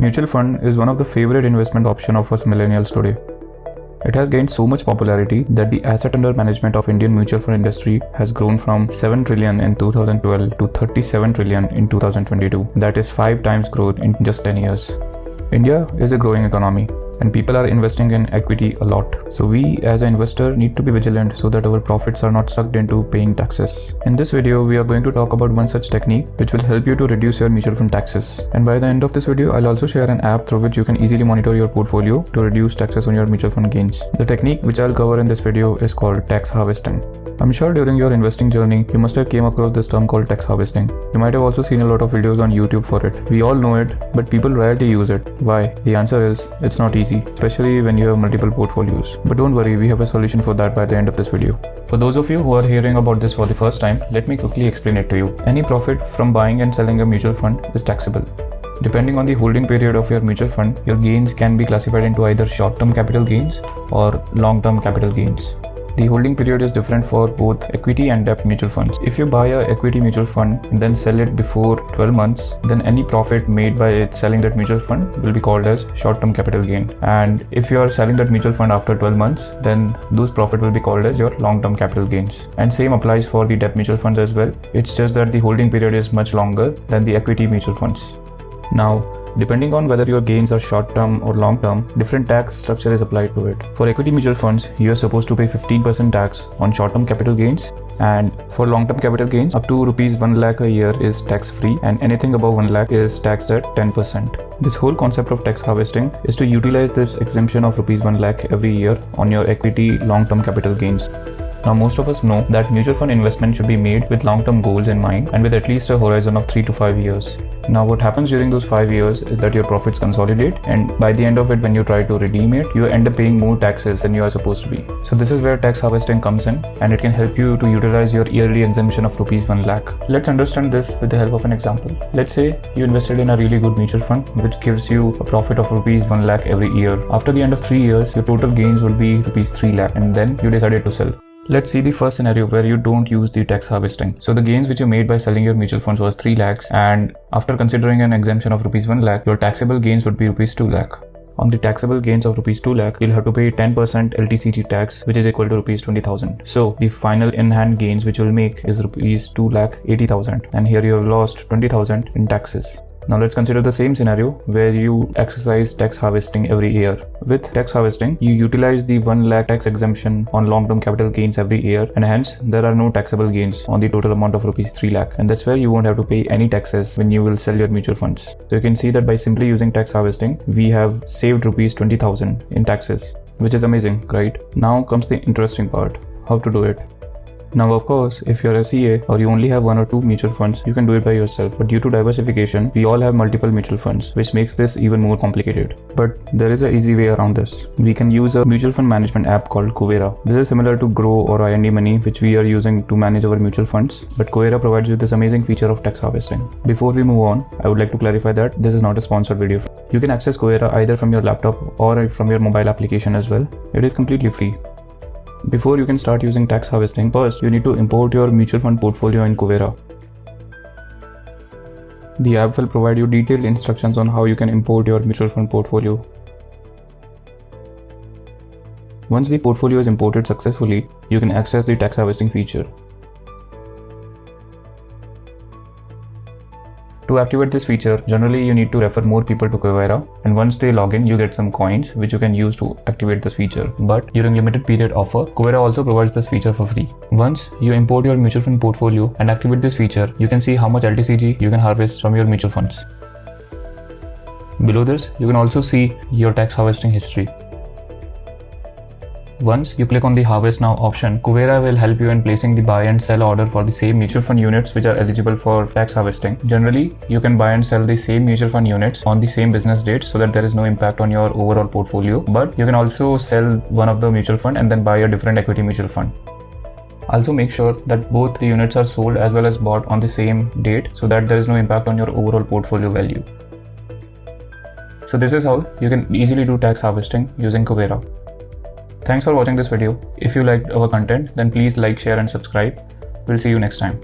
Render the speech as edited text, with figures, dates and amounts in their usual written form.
Mutual fund is one of the favorite investment option of us millennials today. It has gained so much popularity that the asset under management of Indian mutual fund industry has grown from 7 trillion in 2012 to 37 trillion in 2022. That is 5 times growth in just 10 years. India is a growing economy and people are investing in equity a lot. So we as an investor need to be vigilant so that our profits are not sucked into paying taxes. In this video, we are going to talk about one such technique which will help you to reduce your mutual fund taxes. And by the end of this video, I'll also share an app through which you can easily monitor your portfolio to reduce taxes on your mutual fund gains. The technique which I'll cover in this video is called tax harvesting. I'm sure during your investing journey, you must have came across this term called tax harvesting. You might have also seen a lot of videos on YouTube for it. We all know it, but people rarely use it. Why? The answer is, it's not easy, especially when you have multiple portfolios. But don't worry, we have a solution for that by the end of this video. For those of you who are hearing about this for the first time, let me quickly explain it to you. Any profit from buying and selling a mutual fund is taxable. Depending on the holding period of your mutual fund, your gains can be classified into either short-term capital gains or long-term capital gains. The holding period is different for both equity and debt mutual funds. If you buy a equity mutual fund and then sell it before 12 months, then any profit made by selling that mutual fund will be called as short-term capital gain. And if you are selling that mutual fund after 12 months, then those profit will be called as your long-term capital gains. And same applies for the debt mutual funds as well. It's just that the holding period is much longer than the equity mutual funds. Now, depending on whether your gains are short-term or long-term, different tax structure is applied to it. For equity mutual funds, you are supposed to pay 15% tax on short-term capital gains, and for long-term capital gains, up to rupees 1 lakh a year is tax-free, and anything above 1 lakh is taxed at 10%. This whole concept of tax harvesting is to utilize this exemption of rupees 1 lakh every year on your equity long-term capital gains. Now, most of us know that mutual fund investment should be made with long-term goals in mind and with at least a horizon of 3 to 5 years. Now, what happens during those 5 years is that your profits consolidate, and by the end of it, when you try to redeem it, you end up paying more taxes than you are supposed to be. So this is where tax harvesting comes in, and it can help you to utilize your yearly exemption of rupees 1 lakh. Let's understand this with the help of an example. Let's say you invested in a really good mutual fund which gives you a profit of rupees 1 lakh every year. After the end of 3 years, your total gains will be rupees 3 lakh, and then you decided to sell. Let's see the first scenario where you don't use the tax harvesting. So the gains which you made by selling your mutual funds was 3 lakhs, and after considering an exemption of rupees 1 lakh, your taxable gains would be rupees 2 lakh. On the taxable gains of rupees 2 lakh, you'll have to pay 10% LTCG tax, which is equal to rupees 20,000. So the final in-hand gains which you'll make is rupees 2 lakh 80,000, and here you have lost 20,000 in taxes. Now let's consider the same scenario where you exercise tax harvesting every year. With tax harvesting, you utilize the 1 lakh tax exemption on long-term capital gains every year, and hence there are no taxable gains on the total amount of rupees 3 lakh. And that's where you won't have to pay any taxes when you will sell your mutual funds. So you can see that by simply using tax harvesting, we have saved rupees 20,000 in taxes, which is amazing, right? Now comes the interesting part, how to do it. Now, of course, if you're a CA or you only have 1 or 2 mutual funds, you can do it by yourself. But due to diversification, we all have multiple mutual funds, which makes this even more complicated. But there is an easy way around this. We can use a mutual fund management app called Kuvera. This is similar to Grow or IND Money, which we are using to manage our mutual funds. But Kuvera provides you this amazing feature of tax harvesting. Before we move on, I would like to clarify that this is not a sponsored video. You can access Kuvera either from your laptop or from your mobile application as well. It is completely free. Before you can start using tax harvesting, first you need to import your mutual fund portfolio in Kuvera. The app will provide you detailed instructions on how you can import your mutual fund portfolio. Once the portfolio is imported successfully, you can access the tax harvesting feature. To activate this feature, generally you need to refer more people to Kuvera, and once they log in, you get some coins which you can use to activate this feature. But during limited period offer, Kuvera also provides this feature for free. Once you import your mutual fund portfolio and activate this feature, you can see how much LTCG you can harvest from your mutual funds. Below this, you can also see your tax harvesting history. Once you click on the Harvest Now option, Kuvera will help you in placing the buy and sell order for the same mutual fund units which are eligible for tax harvesting. Generally, you can buy and sell the same mutual fund units on the same business date so that there is no impact on your overall portfolio. But you can also sell one of the mutual fund and then buy a different equity mutual fund. Also make sure that both the units are sold as well as bought on the same date so that there is no impact on your overall portfolio value. So this is how you can easily do tax harvesting using Kuvera. Thanks for watching this video. If you liked our content, then please like, share and subscribe. We'll see you next time.